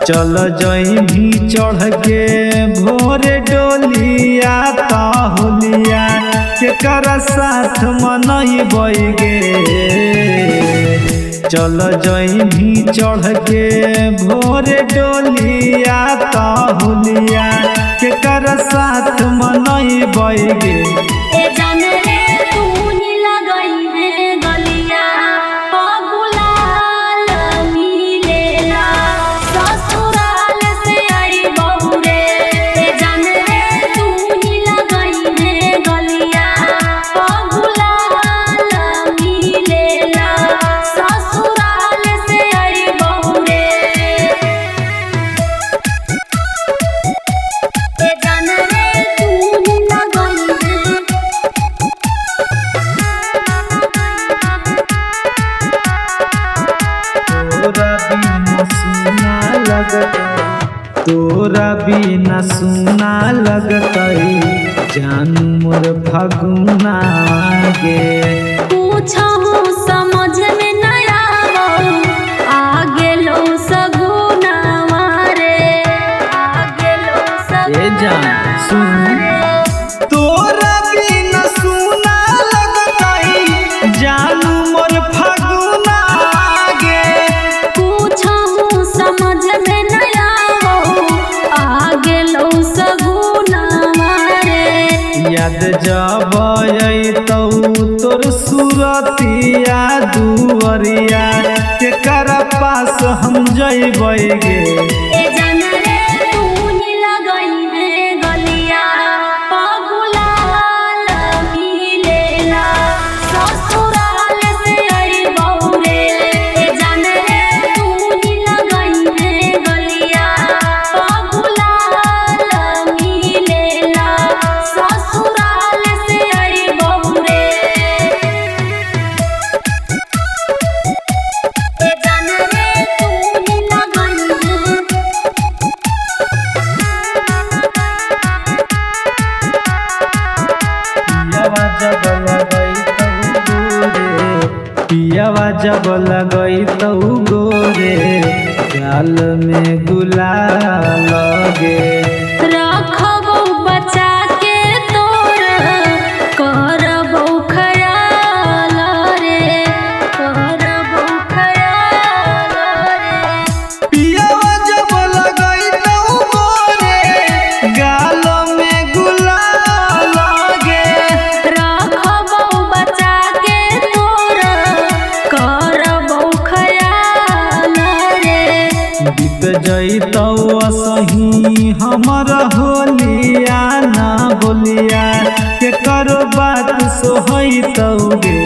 चल जई भी चढ़ के भोरे डोलिया होलिया केकर साथ मनई गे। चल जई भी चढ़ के भोरे डोलिया होलिया केकर साथ मनई गे। तोरा बिना सुना लगतई जानू मोर फगुना गे। पूछहु समझ में न आवो आगे लो सगुना मारे आगे लो सगुना सुन तोरा बिना सुना लगतई जानू मोर फगुना गे। पूछहु समझ में याद जब अतौ तोर सुरतिया दुवरिया केकर पास हम जइबै गे। पियावा जब लगई तौ गोरे गाल में गुलाल गे। रखबो बचा के तोर करबो खयाल रे करबो खयाल रे। पियावा जब लगई तौ गोरे गाल में गुलाल गे। रखबो बचा के तोर करबो खयाल रे। बीत जइतौ असही हमर होलिया ना बोलिया केकर बात सोहैतौ गे।